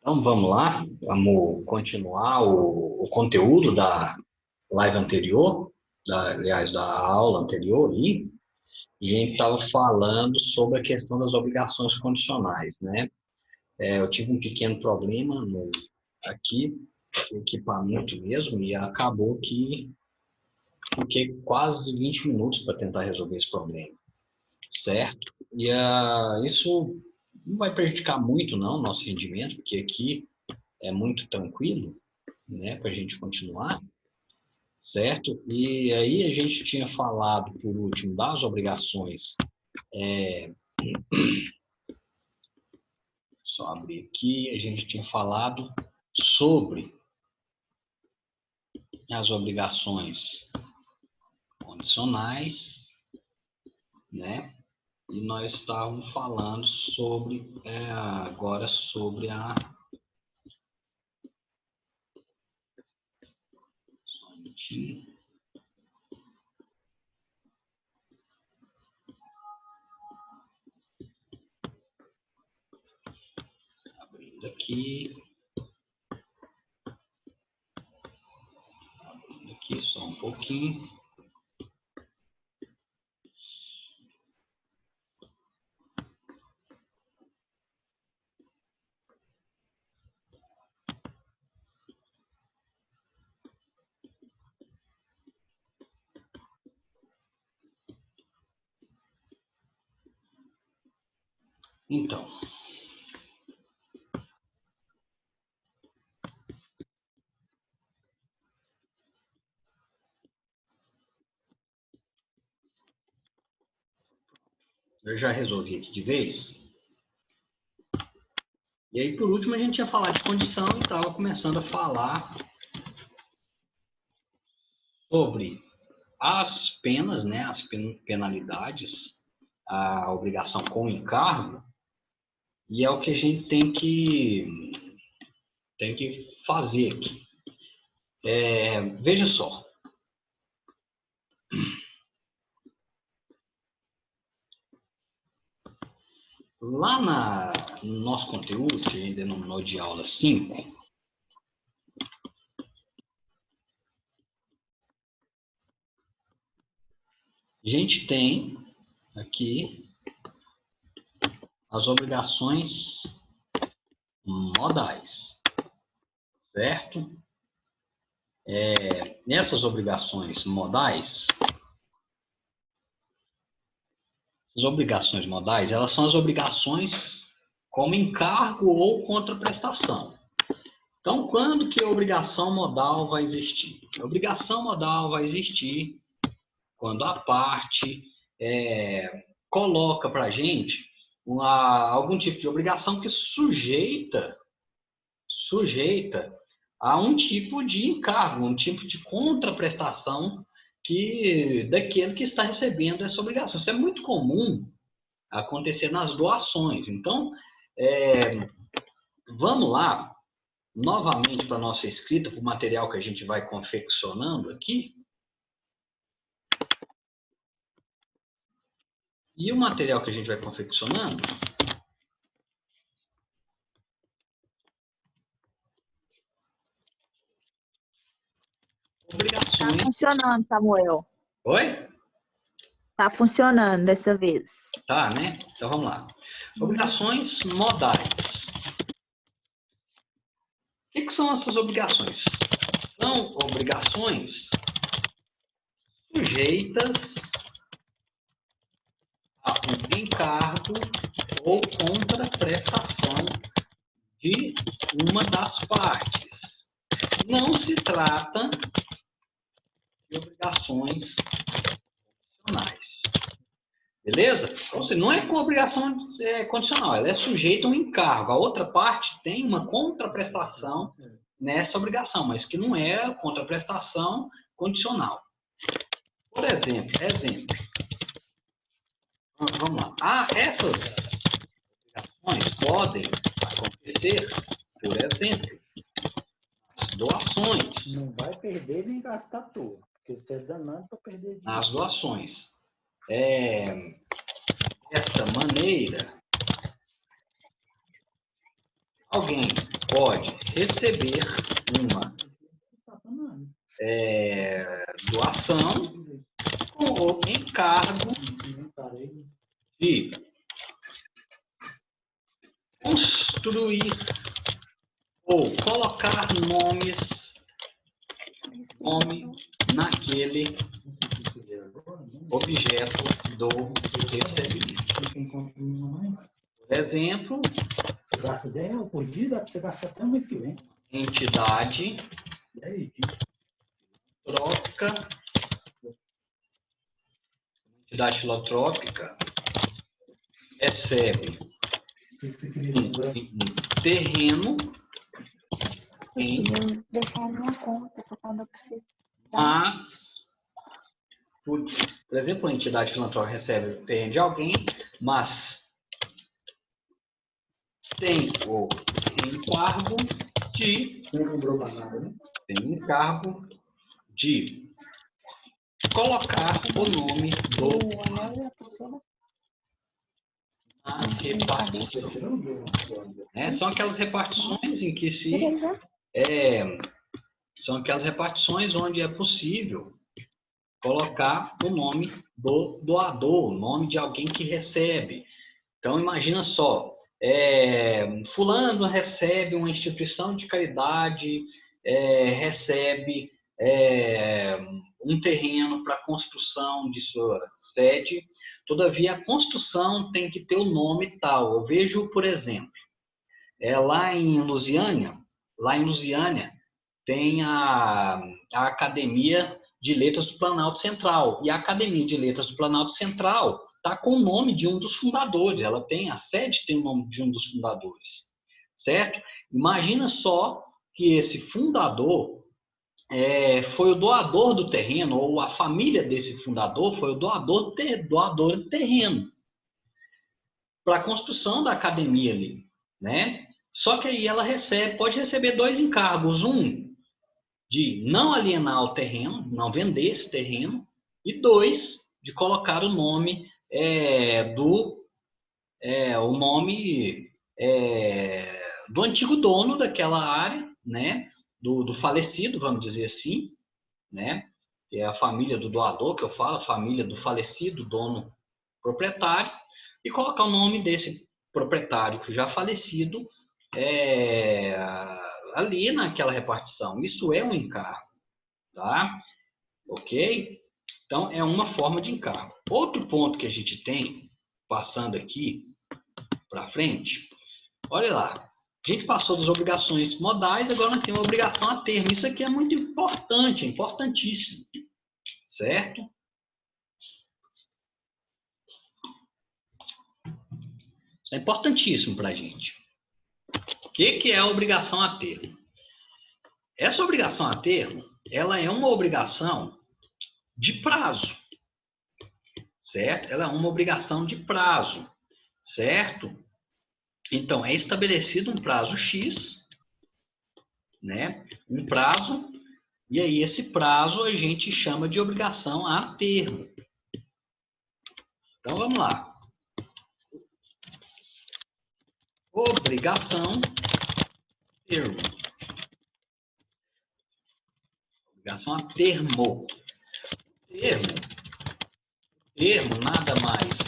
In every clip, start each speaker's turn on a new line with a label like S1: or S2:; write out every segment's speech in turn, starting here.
S1: Então vamos lá, vamos continuar o conteúdo da live anterior, aliás, da aula anterior, e a gente estava falando sobre a questão das obrigações condicionais, né? Eu tive um pequeno problema aqui, no equipamento mesmo, e acabou que fiquei quase 20 minutos para tentar resolver esse problema, certo? Isso não vai prejudicar muito, não, o nosso rendimento, porque aqui é muito tranquilo, né, para a gente continuar, certo? E aí a gente tinha falado, por último, das obrigações. Só abrir aqui, a gente tinha falado sobre as obrigações condicionais, né? E nós estávamos falando sobre, agora, sobre a... Só um minutinho. Abrindo aqui. Abrindo aqui só um pouquinho. Então, eu já resolvi aqui de vez. E aí, por último, a gente ia falar de condição e estava começando a falar sobre as penas, né, as penalidades, a obrigação com encargo, e é o que a gente tem que fazer aqui. Veja só, lá no nosso conteúdo, que a gente denominou de aula 5, a gente tem aqui as obrigações modais, certo? Nessas obrigações modais, as obrigações modais, elas são as obrigações como encargo ou contraprestação. Então, quando que a obrigação modal vai existir? A obrigação modal vai existir quando a parte coloca para a gente algum tipo de obrigação que sujeita a um tipo de encargo, um tipo de contraprestação daquele que está recebendo essa obrigação. Isso é muito comum acontecer nas doações. Então, vamos lá, novamente para a nossa escrita, para o material que a gente vai confeccionando aqui. E o material que a gente vai confeccionando,
S2: Tá
S1: obrigações...
S2: funcionando, Samuel.
S1: Oi?
S2: Tá funcionando dessa vez.
S1: Tá, né? Então vamos lá. Obrigações modais. O que são essas obrigações? São obrigações sujeitas a um encargo ou contraprestação de uma das partes. Não se trata de obrigações condicionais. Beleza? Ou seja, não é com obrigação condicional, ela é sujeita a um encargo. A outra parte tem uma contraprestação nessa obrigação, mas que não é contraprestação condicional. Por exemplo, vamos lá. Essas obrigações podem acontecer, por exemplo, as doações.
S3: Não vai perder nem gastar tudo, porque você é danado para perder dinheiro.
S1: As doações. Desta maneira, alguém pode receber uma doação com o encargo de construir ou colocar nome naquele objeto do recebimento. Por exemplo,
S3: você gasta 10 reais por dia, dá para você gastar até o mês que vem.
S1: Entidade filantrópica. Entidade filantrópica recebe um terreno em
S2: deixar a minha conta para quando eu precisar.
S1: Mas, por exemplo, a entidade filantrópica recebe o terreno de alguém, mas tem o encargo de colocar o nome na repartição. São aquelas repartições em que são aquelas repartições onde é possível colocar o nome do doador, o nome de alguém que recebe. Então, imagina só, fulano recebe uma instituição de caridade, recebe um terreno para construção de sua sede, todavia a construção tem que ter o nome tal. Eu vejo, por exemplo, lá em Lusiânia tem a Academia de Letras do Planalto Central. E a Academia de Letras do Planalto Central está com o nome de um dos fundadores. Ela tem, a sede tem o nome de um dos fundadores. Certo? Imagina só que esse fundador foi o doador do terreno, ou a família desse fundador foi o doador do terreno para a construção da academia ali, né? Só que aí ela pode receber 2 encargos. Um, de não alienar o terreno, não vender esse terreno. E 2, de colocar o nome do antigo dono daquela área, né? Do falecido, vamos dizer assim, né? Que é a família do doador, que eu falo, a família do falecido dono proprietário, e colocar o nome desse proprietário que já falecido ali naquela repartição. Isso é um encargo, tá? Ok? Então, é uma forma de encargo. Outro ponto que a gente tem, passando aqui para frente, olha lá. A gente passou das obrigações modais, agora nós temos uma obrigação a termo. Isso aqui é muito importante, é importantíssimo. Certo? Isso é importantíssimo para a gente. O que é a obrigação a termo? Essa obrigação a termo, ela é uma obrigação de prazo, certo? Ela é uma obrigação de prazo, certo? Então, é estabelecido um prazo X, né? Um prazo, e aí esse prazo a gente chama de obrigação a termo. Então, vamos lá. Obrigação termo. Obrigação a termo. Termo nada mais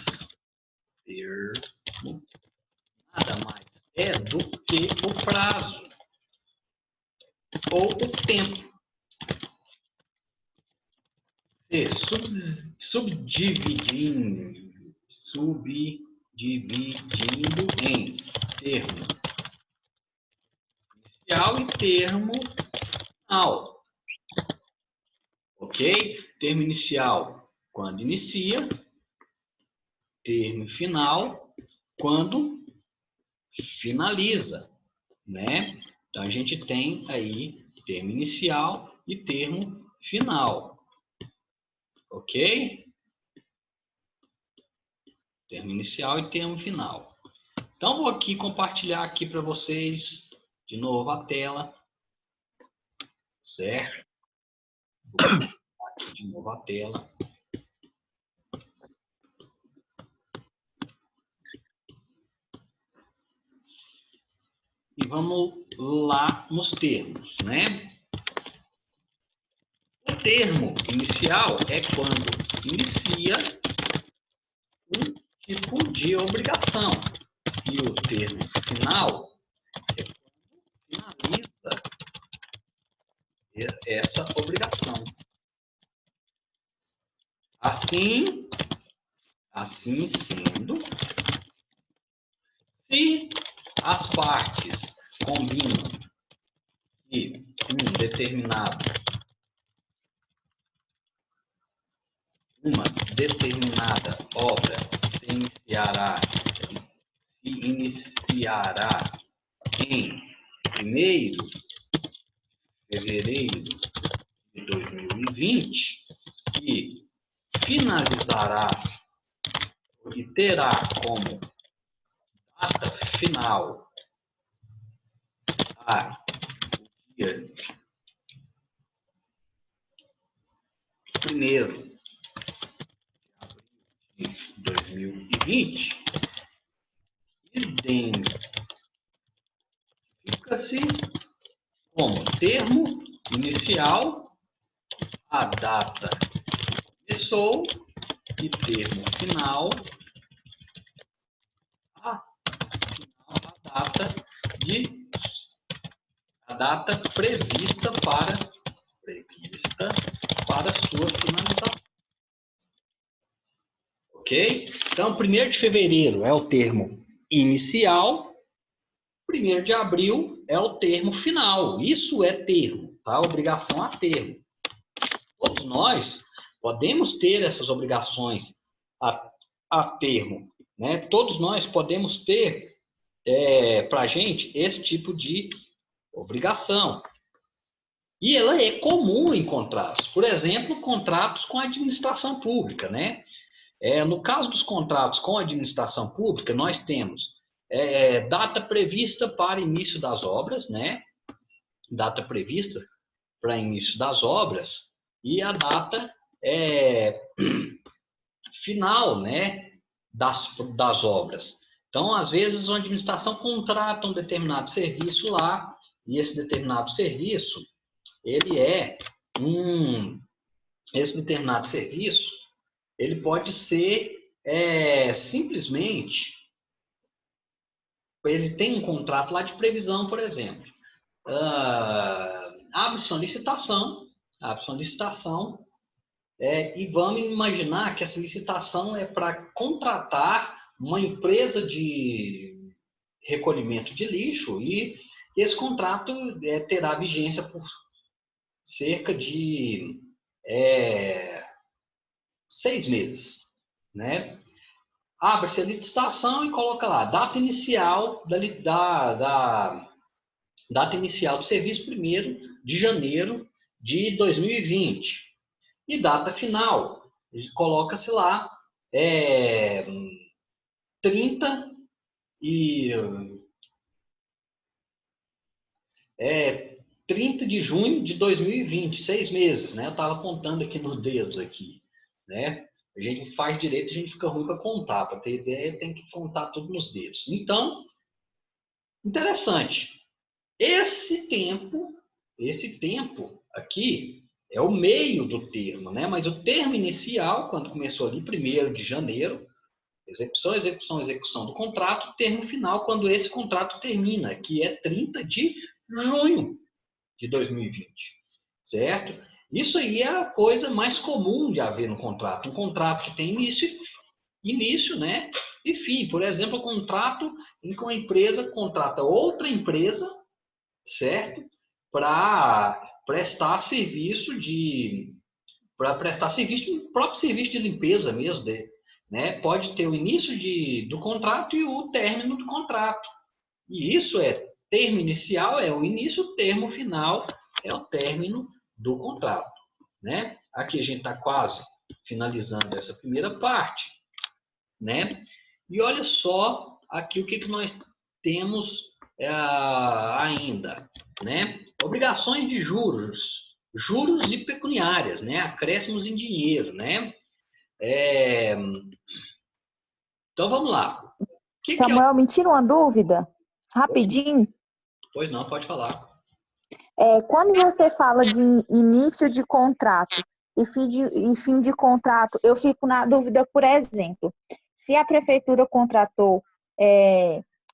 S1: é do que o prazo ou o tempo. Subdividindo em termo inicial e termo final. Ok? Termo inicial, quando inicia. Termo final, quando finaliza, né? Então, a gente tem aí termo inicial e termo final. Ok? Termo inicial e termo final. Então, vou aqui compartilhar aqui para vocês de novo a tela. Certo? Vou compartilhar aqui de novo a tela. E vamos lá nos termos, né? O termo inicial é quando inicia um tipo de obrigação. E o termo final é quando finaliza essa obrigação. Assim sendo, se as partes combinam que uma determinada obra se iniciará em 1º de fevereiro de 2020 e finalizará e terá como data final o dia 1º de 2020, identifica-se como termo inicial a data que começou e termo final a data prevista para sua finalização. Ok? Então, 1º de fevereiro é o termo inicial, 1º de abril é o termo final. Isso é termo, tá? Obrigação a termo. Todos nós podemos ter essas obrigações a termo, né? Todos nós podemos ter para a gente esse tipo de obrigação. E ela é comum em contratos. Por exemplo, contratos com a administração pública, né? No caso dos contratos com a administração pública, nós temos data prevista para início das obras, né? Data prevista para início das obras e a data final, né? Das obras. Então, às vezes, a administração contrata um determinado serviço lá e esse determinado serviço, esse determinado serviço, ele pode ser simplesmente, ele tem um contrato lá de previsão, por exemplo. Abre-se uma licitação, e vamos imaginar que essa licitação é para contratar uma empresa de recolhimento de lixo e esse contrato terá vigência por cerca de 6 meses, né? Abre-se a licitação e coloca lá data inicial data inicial do serviço 1º de janeiro de 2020 e data final coloca-se lá 30 de junho de 2020, 6 meses, né? Eu estava contando aqui nos dedos aqui, né? A gente faz direito, a gente fica ruim para contar. Para ter ideia, tem que contar tudo nos dedos. Então, interessante. Esse tempo aqui é o meio do termo, né? Mas o termo inicial, quando começou ali, 1º de janeiro, execução do contrato, termo final, quando esse contrato termina, que é 30 de junho de 2020, certo? Isso aí é a coisa mais comum de haver no contrato. Um contrato que tem início, né? E fim. Por exemplo, o contrato em que uma empresa contrata outra empresa, certo? Para prestar serviço próprio serviço de limpeza mesmo, né? Pode ter o início do contrato e o término do contrato. E isso termo inicial é o início, o termo final é o término do contrato, né? Aqui a gente está quase finalizando essa primeira parte, né? E olha só aqui o que nós temos ainda, né? Obrigações de juros e pecuniárias, né? Acréscimos em dinheiro, né? Então vamos lá.
S2: Samuel, me tira uma dúvida, rapidinho.
S1: Pois não, pode falar.
S2: Quando você fala de início de contrato e fim de contrato, eu fico na dúvida, por exemplo, se a prefeitura contratou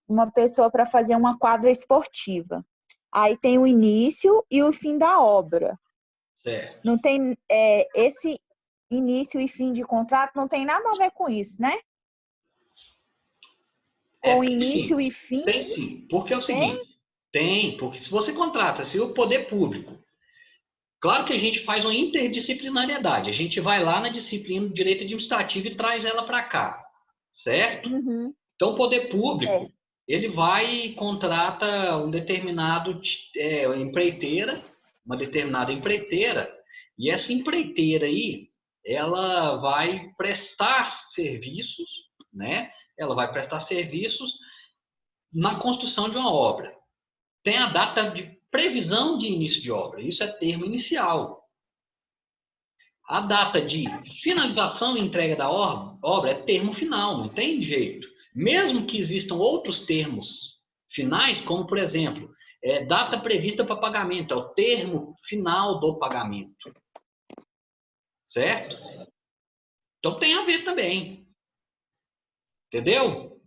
S2: uma pessoa para fazer uma quadra esportiva, aí tem o início e o fim da obra.
S1: Certo.
S2: Não tem esse início e fim de contrato não tem nada a ver com isso, né? Com
S1: Tem
S2: início
S1: sim.
S2: e fim,
S1: Tem sim. Porque é o
S2: tem?
S1: seguinte, porque se você contrata, se o poder público, claro que a gente faz uma interdisciplinariedade, a gente vai lá na disciplina do direito administrativo e traz ela para cá, certo?
S2: Uhum.
S1: Então, o poder
S2: É.
S1: público, ele vai e contrata um determinado empreiteira, uma determinada empreiteira, e essa empreiteira aí, ela vai prestar serviços, né? Ela vai prestar serviços na construção de uma obra. Tem a data de previsão de início de obra, isso é termo inicial. A data de finalização e entrega da obra é termo final, não tem jeito. Mesmo que existam outros termos finais, como, por exemplo, data prevista para pagamento, é o termo final do pagamento. Certo? Então tem a ver também. Entendeu?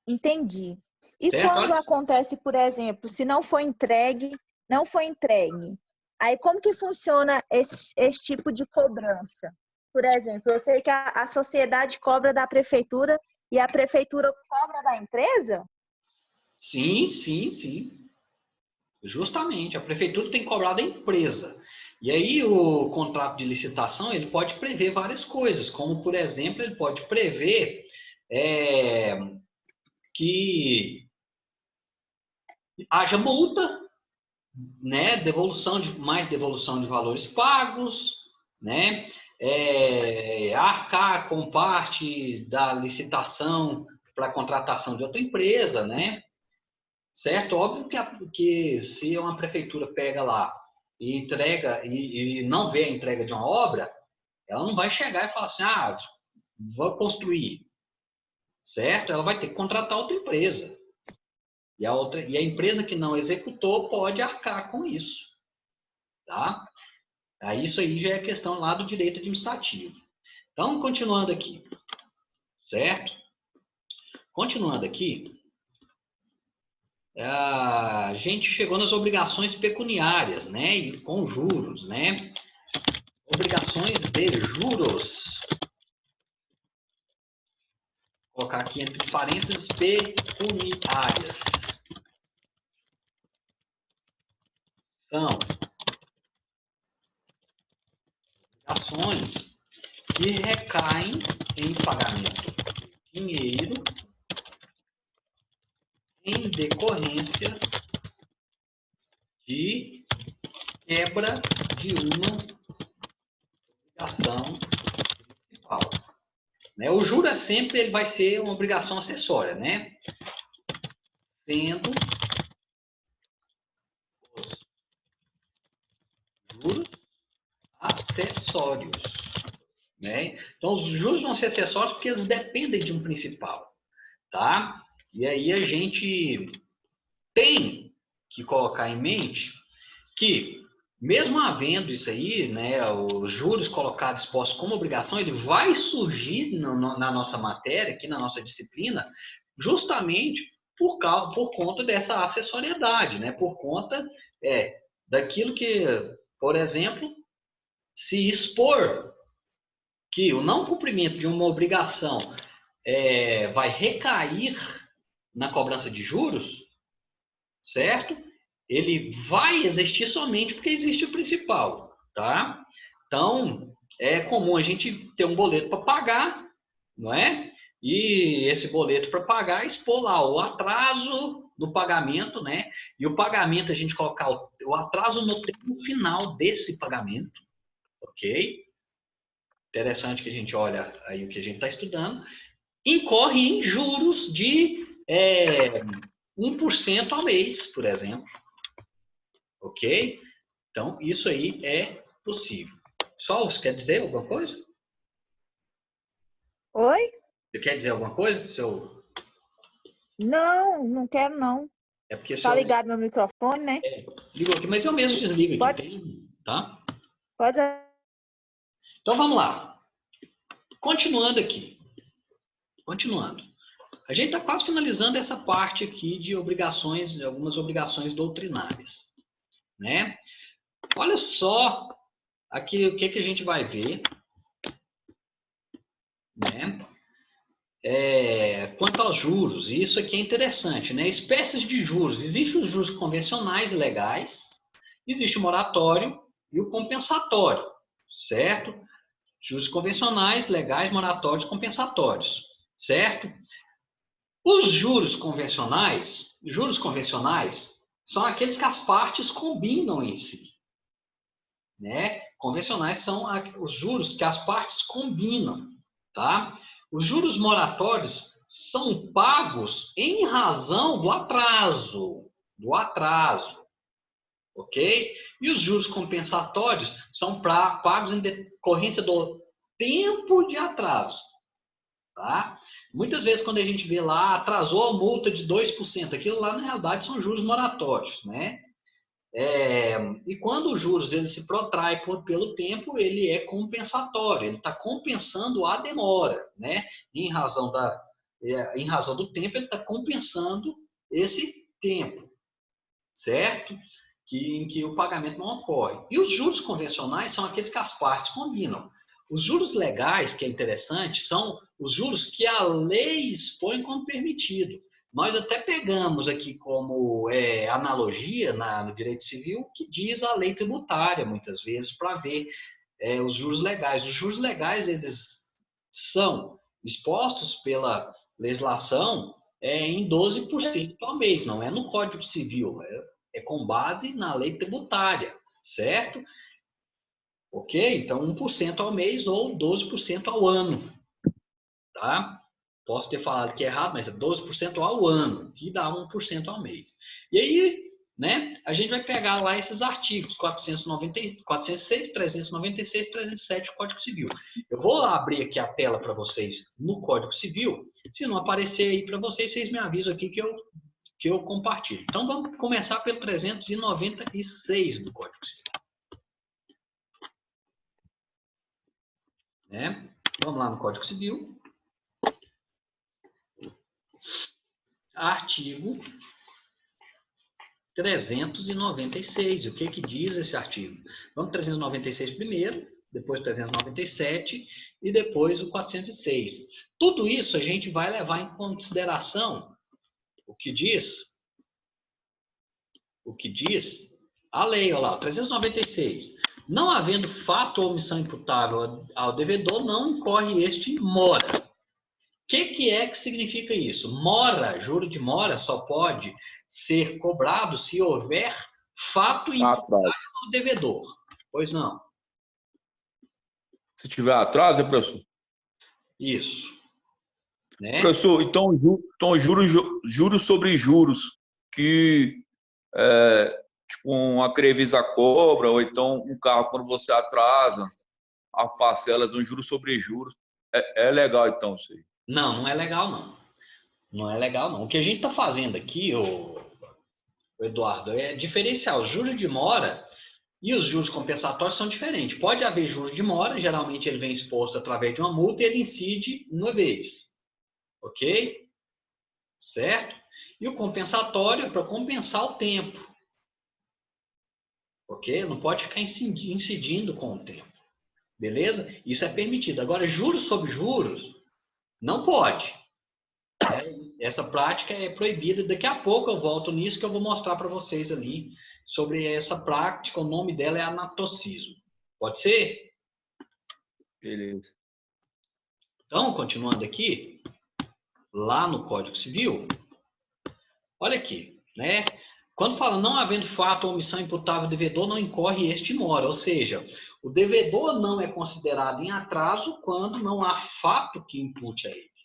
S2: Entendi. E quando
S1: Certo?
S2: acontece, por exemplo, se não foi entregue, não foi entregue, aí como que funciona esse tipo de cobrança? Por exemplo, eu sei que a sociedade cobra da prefeitura e a prefeitura cobra da empresa?
S1: Sim, sim, sim. Justamente, a prefeitura tem cobrado a empresa. E aí o contrato de licitação ele pode prever várias coisas, como por exemplo ele pode prever é, que haja multa, né, mais devolução de valores pagos, né, arcar com parte da licitação para a contratação de outra empresa, né, certo? Óbvio que se uma prefeitura pega lá e entrega e não vê a entrega de uma obra, ela não vai chegar e falar assim, vou construir, certo? Ela vai ter que contratar outra empresa. E a empresa que não executou pode arcar com isso, tá? Aí isso aí já é questão lá do direito administrativo. Então, continuando aqui, certo? Continuando aqui, a gente chegou nas obrigações pecuniárias, né? E com juros, né? Obrigações de juros. Vou colocar aqui entre parênteses pecuniárias. São obrigações que recaem em pagamento de dinheiro em decorrência de quebra de uma obrigação principal. Né? O juro sempre ele vai ser uma obrigação acessória, né? Sendo os juros acessórios. Né? Então, os juros vão ser acessórios porque eles dependem de um principal. Tá? E aí a gente tem que colocar em mente que, mesmo havendo isso aí, né, os juros colocados expostos como obrigação, ele vai surgir na nossa matéria, aqui na nossa disciplina, justamente por conta dessa acessoriedade, né, por conta daquilo que, por exemplo, se expor que o não cumprimento de uma obrigação vai recair na cobrança de juros, certo? Ele vai existir somente porque existe o principal, tá? Então, é comum a gente ter um boleto para pagar, não é? E esse boleto para pagar expor lá o atraso do pagamento, né? E o pagamento, a gente colocar o atraso no termo final desse pagamento, ok? Interessante que a gente olha aí o que a gente está estudando. Incorre em juros de 1% ao mês, por exemplo. Ok? Então, isso aí é possível. Sol, você quer dizer alguma coisa?
S2: Oi?
S1: Você quer dizer alguma coisa? Seu...
S2: Não, não quero não.
S1: É porque
S2: Tá ligado meu microfone, né?
S1: ligou aqui, mas eu mesmo desligo aqui,
S2: Pode,
S1: tá?
S2: pode.
S1: Então vamos lá. Continuando aqui. Continuando. A gente está quase finalizando essa parte aqui de obrigações, algumas obrigações doutrinárias, né? Olha só aqui o que a gente vai ver, né? Quanto aos juros, e isso aqui é interessante, né? Espécies de juros. Existem os juros convencionais e legais, existe o moratório e o compensatório, certo? Juros convencionais, legais, moratórios, compensatórios, certo? Os juros convencionais são aqueles que as partes combinam em si, né? Convencionais são os juros que as partes combinam, tá? Os juros moratórios são pagos em razão do atraso, ok? E os juros compensatórios são pagos em decorrência do tempo de atraso, tá? Muitas vezes, quando a gente vê lá, atrasou a multa de 2%, aquilo lá, na realidade, são juros moratórios, né? E quando os juros ele se protrai pelo tempo, ele é compensatório, ele está compensando a demora, né? Em razão do tempo, ele está compensando esse tempo, certo? Em que o pagamento não ocorre. E os juros convencionais são aqueles que as partes combinam. Os juros legais, que é interessante, são os juros que a lei expõe como permitido. Nós até pegamos aqui como analogia no direito civil o que diz a lei tributária, muitas vezes, para ver os juros legais. Os juros legais, eles são expostos pela legislação em 12% ao mês, não é no Código Civil, é com base na lei tributária, certo? Ok? Então, 1% ao mês ou 12% ao ano, tá? Posso ter falado que é errado, mas é 12% ao ano, que dá 1% ao mês. E aí, né, a gente vai pegar lá esses artigos, 406, 396, 307 do Código Civil. Eu vou abrir aqui a tela para vocês no Código Civil. Se não aparecer aí para vocês, vocês me avisam aqui que eu compartilho. Então, vamos começar pelo 396 do Código Civil. Né? Vamos lá no Código Civil. Artigo 396. O que diz esse artigo? Vamos 396 primeiro, depois 397 e depois o 406. Tudo isso a gente vai levar em consideração o que diz a lei, olha lá, 396. Não havendo fato ou omissão imputável ao devedor, não incorre este em mora. O que significa isso? Mora, juro de mora, só pode ser cobrado se houver fato imputável ao devedor. Pois não?
S4: Se tiver atraso, professor?
S1: Isso. Né?
S4: Professor, então juros sobre juros, que tipo uma Crevisa cobra, ou então um carro quando você atrasa, as parcelas no juros sobre juros. É legal, então, isso aí.
S1: Não é legal, não. Não é legal, não. O que a gente está fazendo aqui, o Eduardo, é diferenciar os juros de mora e os juros compensatórios são diferentes. Pode haver juros de mora, geralmente ele vem exposto através de uma multa e ele incide uma vez. Ok? Certo? E o compensatório é para compensar o tempo. Ok? Não pode ficar incidindo com o tempo. Beleza? Isso é permitido. Agora, juros sobre juros, não pode. Essa prática é proibida. Daqui a pouco eu volto nisso que eu vou mostrar para vocês ali sobre essa prática. O nome dela é anatocismo. Pode ser?
S4: Beleza.
S1: Então, continuando aqui, lá no Código Civil, olha aqui, né? Quando fala não havendo fato ou omissão imputável ao devedor, não incorre este em mora. Ou seja, o devedor não é considerado em atraso quando não há fato que impute a ele.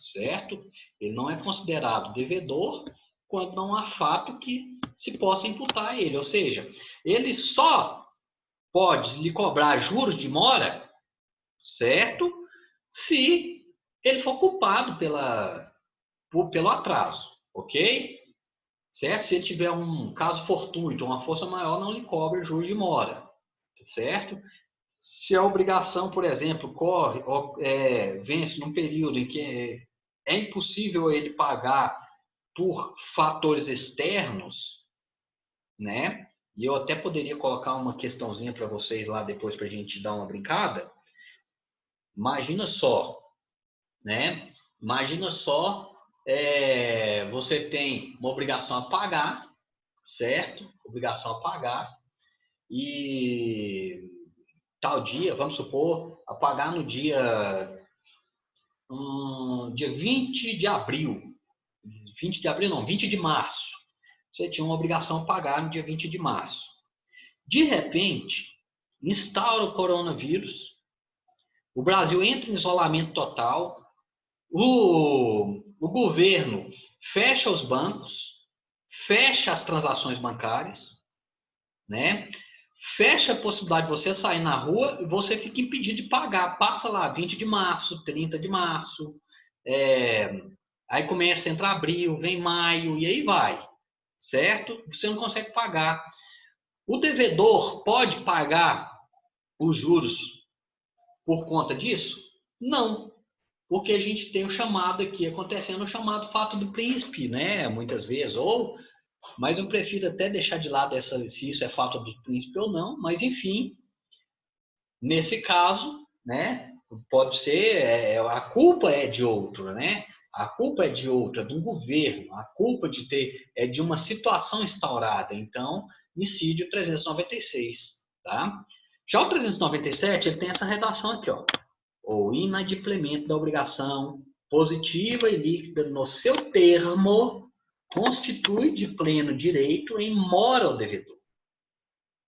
S1: Certo? Ele não é considerado devedor quando não há fato que se possa imputar a ele. Ou seja, ele só pode lhe cobrar juros de mora, certo? Se ele for culpado pelo atraso. ok? Certo? Se ele tiver um caso fortuito, uma força maior, não lhe cobra juros de mora, certo? Se a obrigação, por exemplo, vence num período em que é impossível ele pagar por fatores externos, né? E eu até poderia colocar uma questãozinha para vocês lá depois para a gente dar uma brincada. Imagina só, né? Imagina só, você tem uma obrigação a pagar, certo? Obrigação a pagar e tal dia, vamos supor, a pagar no dia 20 de abril. 20 de abril não, 20 de março. Você tinha uma obrigação a pagar no dia 20 de março. De repente, instaura o coronavírus, o Brasil entra em isolamento total, o governo fecha os bancos, fecha as transações bancárias, né? Fecha a possibilidade de você sair na rua e você fica impedido de pagar. Passa lá 20 de março, 30 de março, aí começa a entrar abril, vem maio e aí vai, certo? Você não consegue pagar. O devedor pode pagar os juros por conta disso? Não, porque a gente tem o chamado aqui acontecendo, o chamado fato do príncipe, né? Muitas vezes, mas eu prefiro até deixar de lado se isso é fato do príncipe ou não, mas enfim, nesse caso, né? Pode ser, a culpa é de outro, né? A culpa é de outro, é de um governo, a culpa é de uma situação instaurada. Então, incide o 396, tá? Já o 397, ele tem essa redação aqui, ó. O inadimplemento da obrigação positiva e líquida no seu termo constitui de pleno direito em mora ao devedor,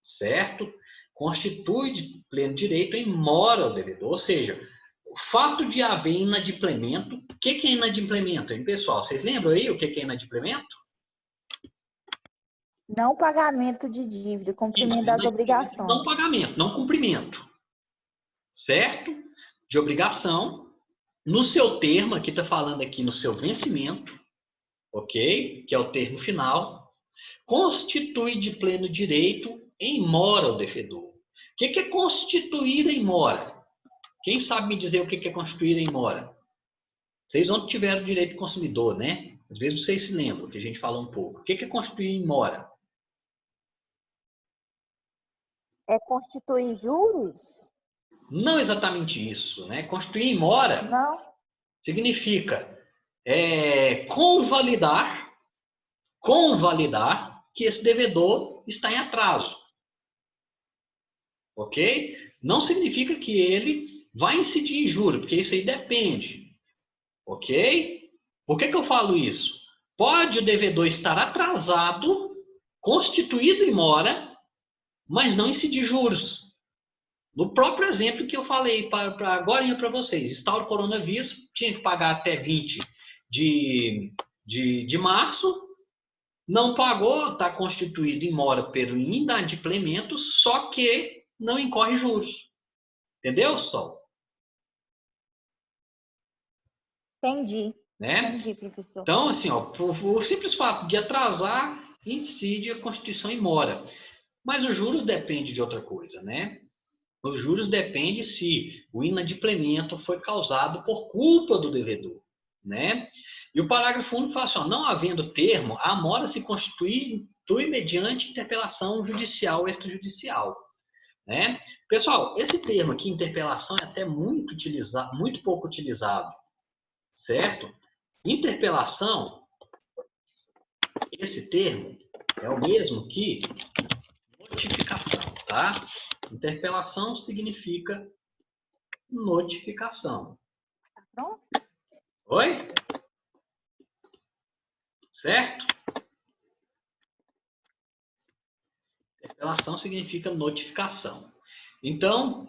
S1: certo? Constitui de pleno direito em mora ao devedor, ou seja, o fato de haver inadimplemento. O que é inadimplemento, hein, pessoal? Vocês lembram aí o que é inadimplemento?
S2: Não pagamento de dívida, cumprimento das obrigações.
S1: Não pagamento, não cumprimento. Certo? De obrigação. No seu termo, aqui está falando aqui no seu vencimento, ok? Que é o termo final. Constitui de pleno direito em mora ao devedor. O que é constituir em mora? Quem sabe me dizer o que é constituir em mora? Vocês ontem tiveram direito do consumidor, né? Às vezes vocês se lembram que a gente falou um pouco. O que é constituir em mora?
S2: É constituir juros?
S1: Não exatamente isso, né? Constituir em mora
S2: Não.
S1: significa convalidar que esse devedor está em atraso. Ok? Não significa que ele vai incidir em juros, porque isso aí depende. Ok? Por que eu falo isso? Pode o devedor estar atrasado, constituído em mora, mas não incidir juros. No próprio exemplo que eu falei agora para vocês, instaura o coronavírus, tinha que pagar até 20 de março, não pagou, está constituído em mora pelo inadimplemento, só que não incorre juros. Entendeu, Sol?
S2: Entendi.
S1: Né?
S2: Entendi, professor.
S1: Então, assim, ó, o simples fato de atrasar incide a constituição em mora. Mas os juros depende de outra coisa, né? Os juros depende se o inadimplemento foi causado por culpa do devedor, né? E o parágrafo único fala assim, ó, não havendo termo, a mora se constitui mediante interpelação judicial ou extrajudicial, né? Pessoal, esse termo aqui, interpelação, é até muito pouco utilizado, certo? Interpelação, esse termo é o mesmo que notificação, tá? Interpelação significa notificação.
S2: Pronto?
S1: Oi? Certo? Interpelação significa notificação. Então,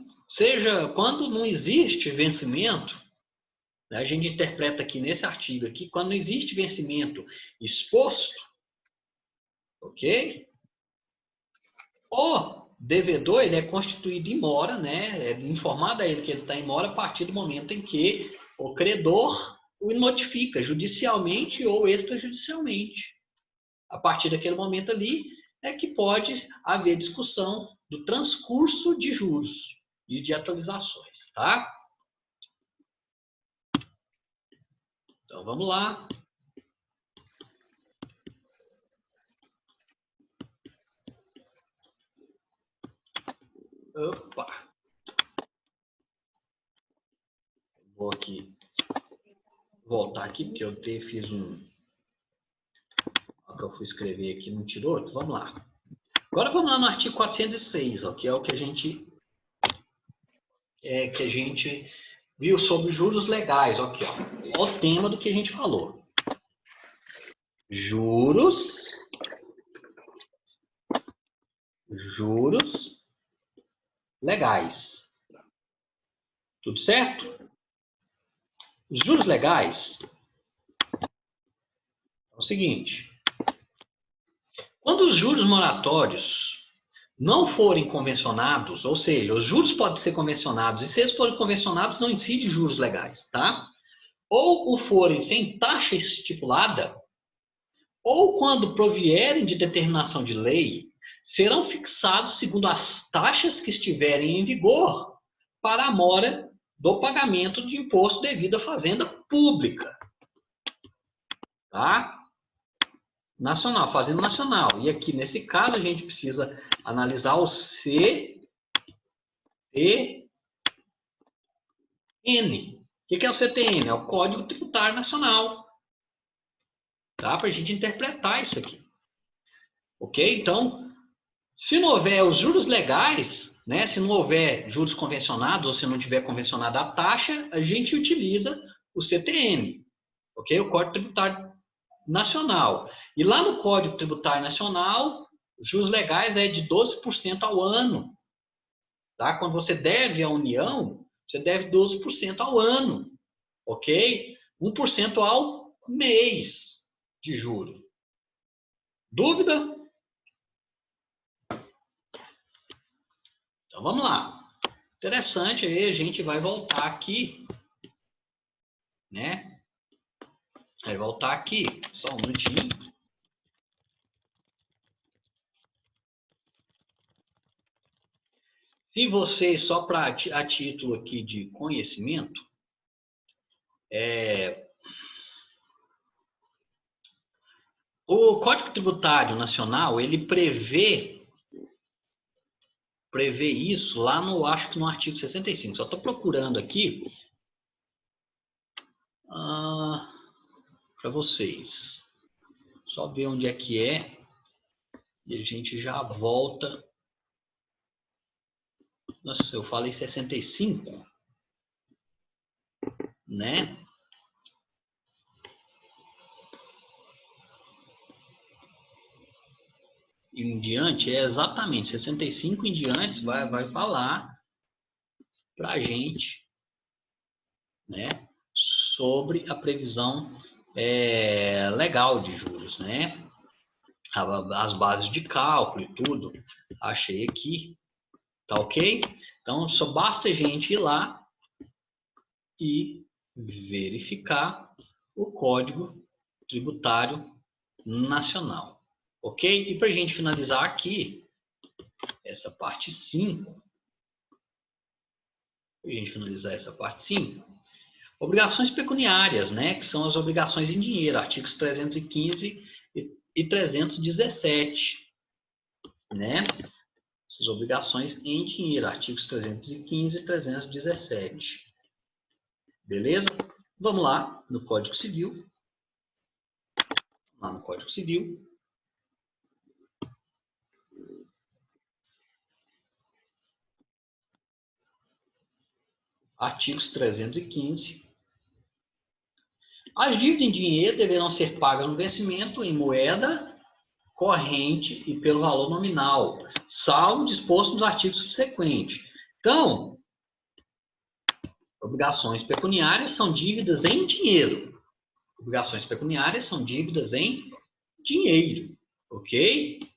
S1: quando não existe vencimento, a gente interpreta aqui nesse artigo aqui, quando não existe vencimento exposto, ok? O devedor, ele é constituído em mora, né? É informado a ele que ele está em mora a partir do momento em que o credor o notifica judicialmente ou extrajudicialmente. A partir daquele momento ali é que pode haver discussão do transcurso de juros e de atualizações, tá? Então, vamos lá. Opa! Vou aqui, voltar aqui, porque eu fiz o que eu fui escrever aqui, não tirou? Então, vamos lá. Agora vamos lá no artigo 406, ó, que é o que a gente viu sobre juros legais. Aqui, ó. Olha o tema do que a gente falou. Juros legais. Tudo certo? Os juros legais é o seguinte. Quando os juros moratórios não forem convencionados, ou seja, os juros podem ser convencionados, e se eles forem convencionados, não incide juros legais, tá? Ou o forem sem taxa estipulada, ou quando provierem de determinação de lei, serão fixados segundo as taxas que estiverem em vigor para a mora do pagamento de imposto devido à fazenda pública. Tá? Nacional, fazenda nacional. E aqui, nesse caso, a gente precisa analisar o CTN. O que é o CTN? É o Código Tributário Nacional. Tá? Para a gente interpretar isso aqui. Ok? Então, se não houver os juros legais, né? Se não houver juros convencionados ou se não tiver convencionada a taxa, a gente utiliza o CTN. Ok? O Código Tributário Nacional. E lá no Código Tributário Nacional, os juros legais é de 12% ao ano. Tá? Quando você deve à União, você deve 12% ao ano. Ok? 1% ao mês de juro. Dúvida? Então vamos lá. Interessante, aí a gente vai voltar aqui, né? Vai voltar aqui, só um minutinho. Se você, só para a título aqui de conhecimento, o Código Tributário Nacional, ele prevê isso lá no, acho que no artigo 65. Só estou procurando aqui para vocês. Só ver onde é que é e a gente já volta. Nossa, eu falei 65, né? Em diante, é exatamente 65 em diante, vai falar para a gente, né, sobre a previsão legal de juros, né? As bases de cálculo e tudo, achei aqui, tá ok? Então, só basta a gente ir lá e verificar o Código Tributário Nacional, ok? E para a gente finalizar aqui, essa parte 5, obrigações pecuniárias, né? Que são as obrigações em dinheiro, artigos 315 e 317, né? Essas obrigações em dinheiro, artigos 315 e 317. Beleza? Vamos lá no Código Civil. Lá no Código Civil. Artigos 315. As dívidas em dinheiro deverão ser pagas no vencimento em moeda corrente e pelo valor nominal, salvo disposto nos artigos subsequentes. Então, obrigações pecuniárias são dívidas em dinheiro. Obrigações pecuniárias são dívidas em dinheiro, ok?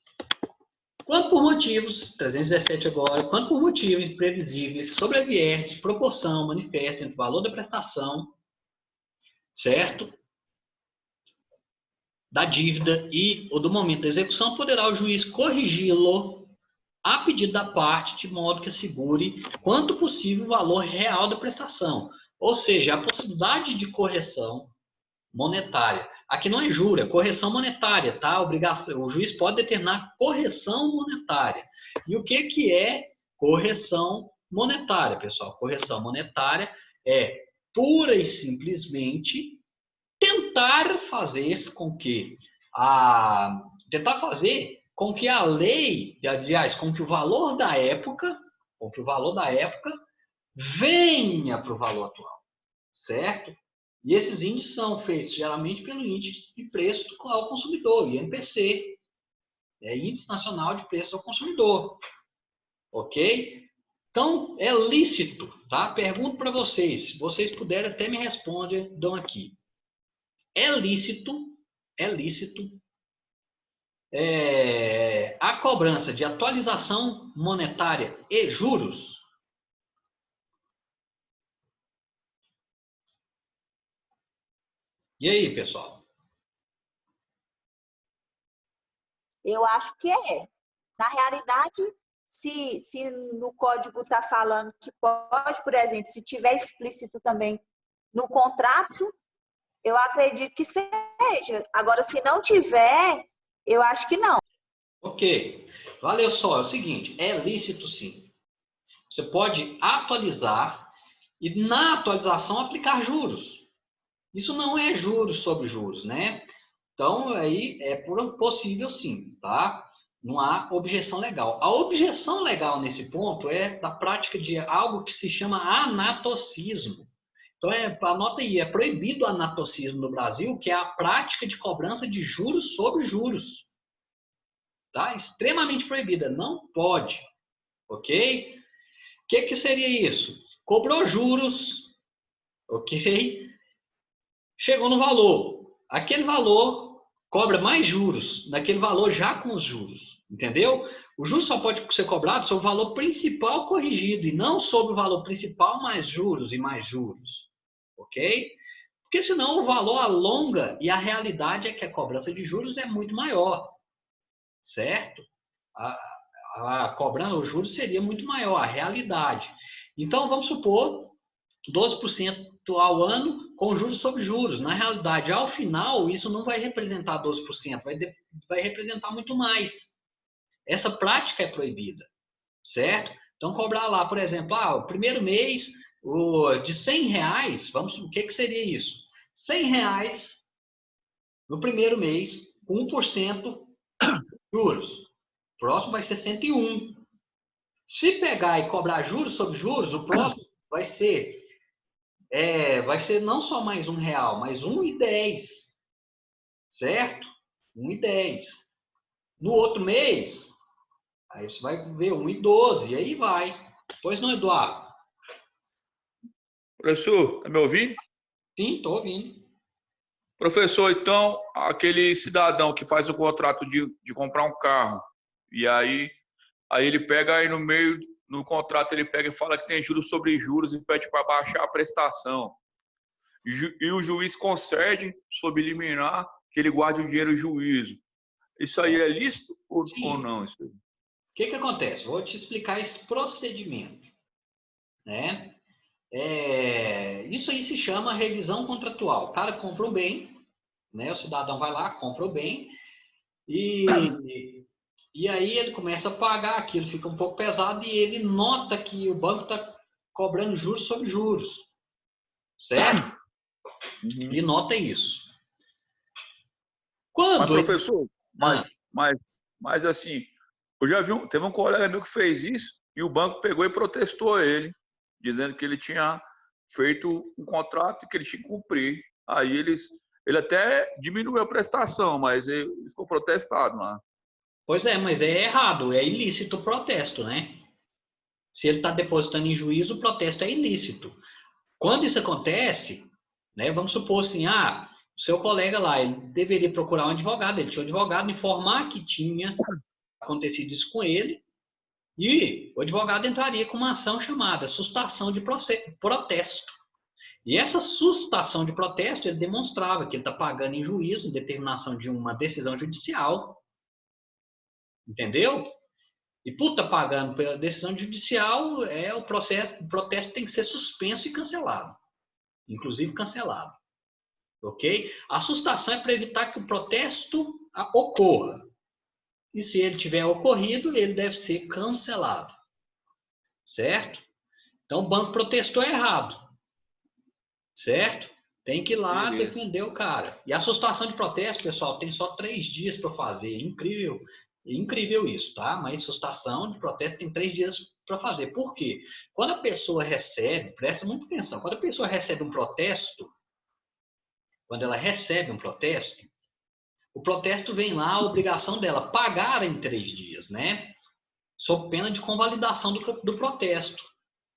S1: Quando por motivos, 317 agora, quando por motivos imprevisíveis, sobrevier desproporção manifesta entre o valor da prestação, certo? Da dívida e ou do momento da execução, poderá o juiz corrigi-lo a pedido da parte, de modo que assegure quanto possível o valor real da prestação. Ou seja, a possibilidade de correção monetária. Aqui não é juro, é correção monetária, tá? Obrigação, o juiz pode determinar correção monetária. E o que é correção monetária, pessoal? Correção monetária é pura e simplesmente tentar fazer com que a lei, aliás, com que o valor da época, venha para o valor atual, certo? E esses índices são feitos geralmente pelo índice de preço ao consumidor, INPC, Índice Nacional de Preço ao Consumidor, ok? Então, é lícito, tá? Pergunto para vocês, se vocês puderem até me responder, dão aqui. É lícito a cobrança de atualização monetária e juros? E aí, pessoal?
S2: Eu acho que é. Na realidade, se no código está falando que pode, por exemplo, se tiver explícito também no contrato, eu acredito que seja. Agora, se não tiver, eu acho que não.
S1: Ok. Valeu só. É o seguinte, é lícito sim. Você pode atualizar e na atualização aplicar juros. Isso não é juros sobre juros, né? Então, aí é possível sim, tá? Não há objeção legal. A objeção legal nesse ponto é da prática de algo que se chama anatocismo. Então, anota aí, é proibido o anatocismo no Brasil, que é a prática de cobrança de juros sobre juros. Tá? Extremamente proibida, não pode, ok? O que seria isso? Cobrou juros, ok? Chegou no valor. Aquele valor cobra mais juros, naquele valor já com os juros, entendeu? O juros só pode ser cobrado sobre o valor principal corrigido e não sobre o valor principal mais juros e mais juros, ok? Porque senão o valor alonga e a realidade é que a cobrança de juros é muito maior, certo? A cobrança, os juros seria muito maior, a realidade. Então, vamos supor 12% ao ano com juros sobre juros. Na realidade, ao final, isso não vai representar 12%, vai representar muito mais. Essa prática é proibida, certo? Então, cobrar lá, por exemplo, o primeiro mês de R$100, o que seria isso? R$100 no primeiro mês, com 1% de juros. O próximo vai ser 101. Se pegar e cobrar juros sobre juros, o próximo vai ser não só mais R$1, mas R$1,10, certo? R$1,10. No outro mês, aí você vai ver R$1,12, e aí vai. Pois não, Eduardo?
S4: Professor, tá me ouvindo?
S1: Sim, estou ouvindo.
S4: Professor, então, aquele cidadão que faz o contrato de comprar um carro, e aí ele pega aí no meio, no contrato, ele pega e fala que tem juros sobre juros e pede para baixar a prestação. E o juiz concede, sob liminar, que ele guarde o dinheiro em juízo. Isso aí é lícito ou não? Isso aí?
S1: O que acontece? Vou te explicar esse procedimento, né? Isso aí se chama revisão contratual. O cara comprou bem, né? O cidadão vai lá, compra o bem, e aí ele começa a pagar aquilo, fica um pouco pesado, e ele nota que o banco está cobrando juros sobre juros, certo? Ele nota isso.
S4: Mas, professor, mas assim, eu já vi, teve um colega meu que fez isso, e o banco pegou e protestou ele, dizendo que ele tinha feito um contrato que ele tinha que cumprir. Aí ele até diminuiu a prestação, mas ele ficou protestado lá.
S1: Pois é, mas é errado, é ilícito o protesto, né? Se ele está depositando em juízo, o protesto é ilícito. Quando isso acontece, né, vamos supor assim, o seu colega lá, ele deveria procurar um advogado, ele tinha um advogado, informar que tinha acontecido isso com ele, e o advogado entraria com uma ação chamada sustação de protesto. E essa sustentação de protesto, ele demonstrava que ele está pagando em juízo, em determinação de uma decisão judicial. Entendeu? E por estar pagando pela decisão judicial, o protesto tem que ser suspenso e cancelado. Inclusive cancelado. Ok? A sustentação é para evitar que o protesto ocorra. E se ele tiver ocorrido, ele deve ser cancelado. Certo? Então o banco protestou errado. Certo? Tem que ir lá defender o cara. E a sustentação de protesto, pessoal, tem só 3 dias para fazer. Incrível. Incrível isso, tá? Mas sustentação de protesto tem 3 dias para fazer. Por quê? Quando a pessoa recebe, presta muita atenção, quando a pessoa recebe um protesto, quando ela recebe um protesto, o protesto vem lá, a obrigação dela pagar em 3 dias, né? Sob pena de convalidação do protesto.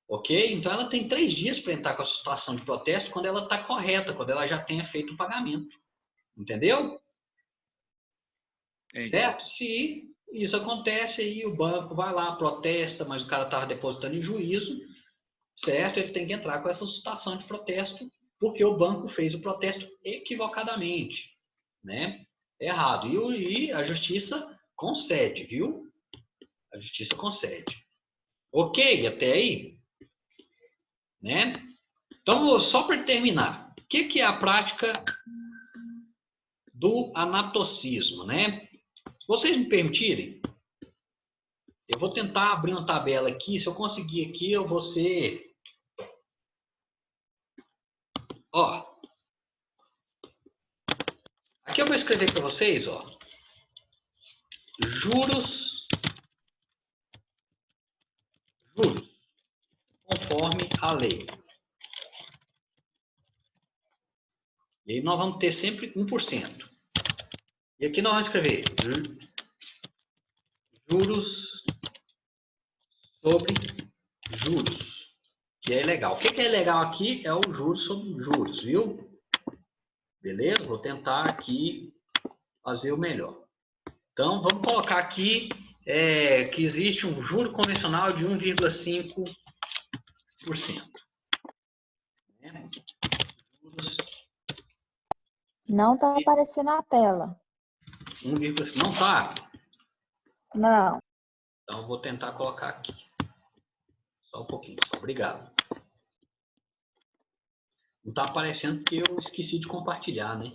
S1: Ok? Então ela tem 3 dias para entrar com a sustentação de protesto quando ela está correta, quando ela já tenha feito o pagamento. Entendeu?
S4: Entendi.
S1: Certo? Se isso acontece, aí o banco vai lá, protesta, mas o cara estava depositando em juízo, certo? Ele tem que entrar com essa sustentação de protesto, porque o banco fez o protesto equivocadamente, né? Errado. E a justiça concede, viu? A justiça concede. Ok, até aí? Né? Então, só para terminar, o que é a prática do anatocismo, né? Se vocês me permitirem, eu vou tentar abrir uma tabela aqui. Se eu conseguir aqui, eu vou ser... Ó. Aqui eu vou escrever para vocês, ó. Juros. Juros. Conforme a lei. E aí nós vamos ter sempre 1%. E aqui nós vamos escrever juros sobre juros. Que é legal. O que é legal aqui é o juros sobre juros, viu? Beleza? Vou tentar aqui fazer o melhor. Então, vamos colocar aqui que existe um juro convencional de 1,5%. Né? Juros
S2: Não está aparecendo na tela.
S1: 1,5%. Não está?
S2: Não.
S1: Então, eu vou tentar colocar aqui. Só um pouquinho. Obrigado. Não está aparecendo porque eu esqueci de compartilhar, né?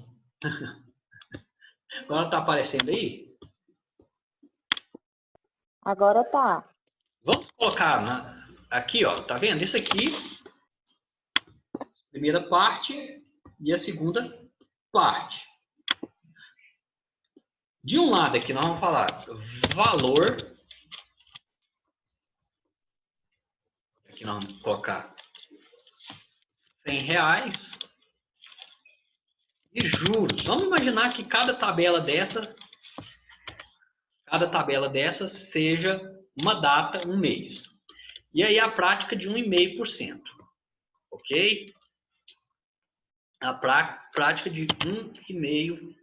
S1: Agora está aparecendo aí?
S2: Agora tá.
S1: Vamos colocar aqui, ó. Tá vendo? Isso aqui, primeira parte e a segunda parte. De um lado aqui nós vamos falar valor. Aqui nós vamos colocar R$100 e juros. Vamos imaginar que cada tabela dessa seja uma data, um mês. E aí a prática de 1,5%. Ok? A prática de 1,5%.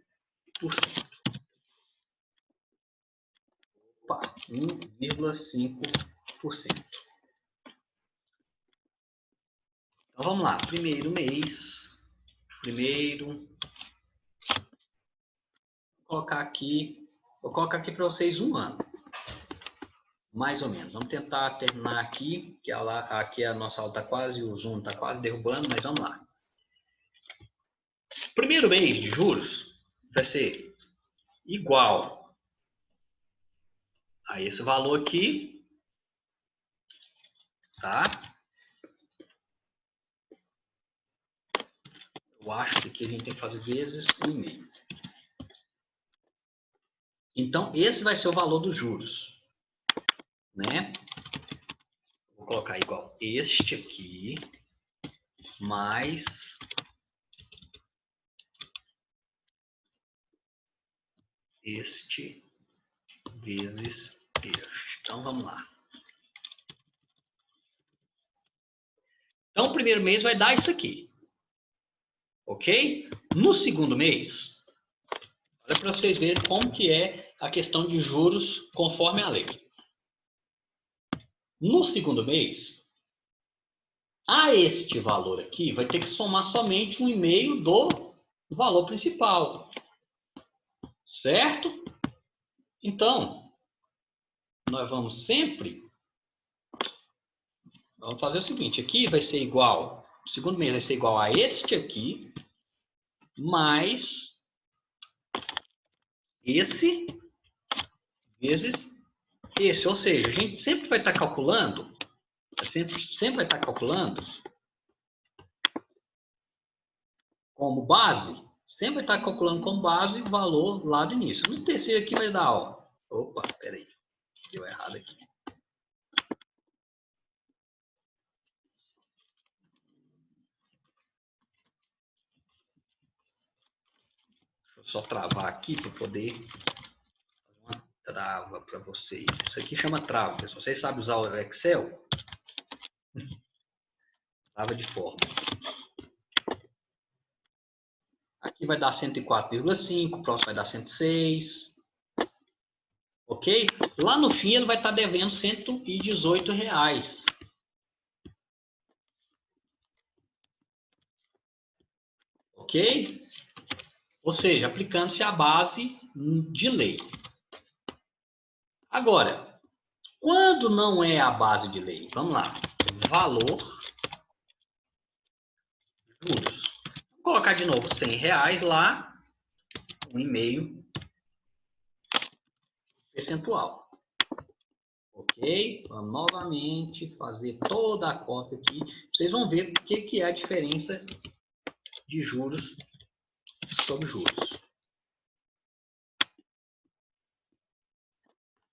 S1: Opa, 1,5%. Então vamos lá. Primeiro mês. Vou colocar aqui para vocês 1 ano. Mais ou menos. Vamos tentar terminar aqui, que aqui a nossa aula está quase, o Zoom está quase derrubando, mas vamos lá. Primeiro mês de juros vai ser igual a esse valor aqui, tá? Eu acho que aqui a gente tem que fazer vezes 1,5. Então, esse vai ser o valor dos juros, né? Vou colocar igual este aqui, mais este vezes este. Então, vamos lá. Então, o primeiro mês vai dar isso aqui. Ok? No segundo mês, olha para vocês verem como que é a questão de juros conforme a lei. No segundo mês, A este valor aqui vai ter que somar somente 1,5 do valor principal. Certo? Então, nós vamos fazer o seguinte, aqui vai ser igual, o segundo mês vai ser igual a este aqui, mais esse vezes esse. Ou seja, a gente sempre vai estar calculando, sempre vai estar calculando como base, sempre vai estar calculando como base o valor lá do início. No terceiro aqui vai dar, ó. Opa, peraí, deu errado aqui. Deixa eu só travar aqui para poder fazer uma trava para vocês. Isso aqui chama trava, pessoal. Vocês sabem usar o Excel? Trava de forma. Aqui vai dar 104,5, o próximo vai dar 106. Ok? Lá no fim ele vai estar devendo R$118. Ok? Ou seja, aplicando-se a base de lei. Agora, quando não é a base de lei? Vamos lá. Valor, juros. Vou colocar de novo R$100 lá, 1,5 percentual. Ok? Vamos novamente fazer toda a conta aqui. Vocês vão ver o que é a diferença de juros sobre juros.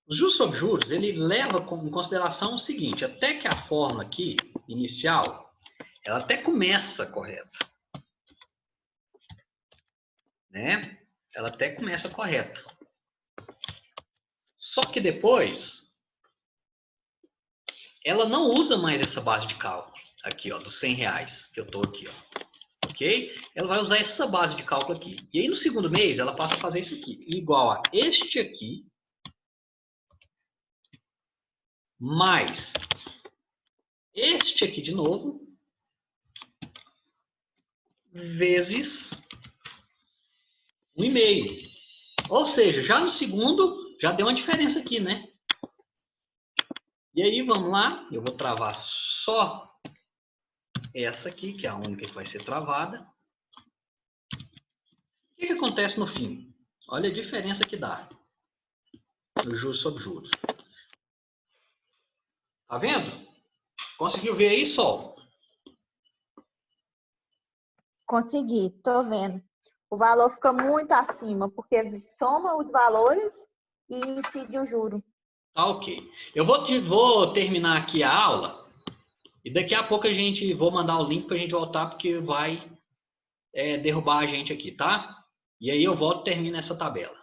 S1: Os juros sobre juros, ele leva em consideração o seguinte, até que a fórmula aqui, inicial, ela até começa correta. Né? Ela até começa correta. Só que depois, ela não usa mais essa base de cálculo. Aqui, ó, dos R$100, que eu estou aqui, ó. Ok? Ela vai usar essa base de cálculo aqui. E aí, no segundo mês, ela passa a fazer isso aqui. Igual a este aqui, mais este aqui de novo, vezes 1,5. Ou seja, já no segundo, já deu uma diferença aqui, né? E aí, vamos lá. Eu vou travar só essa aqui, que é a única que vai ser travada. O que acontece no fim? Olha a diferença que dá no juros sobre juros. Tá vendo? Conseguiu ver aí, Sol?
S2: Consegui, tô vendo. O valor fica muito acima, porque soma os valores e incide o juro.
S1: Tá ok. Eu vou terminar aqui a aula e daqui a pouco vou mandar o link para a gente voltar, porque vai derrubar a gente aqui, tá? E aí eu volto e termino essa tabela.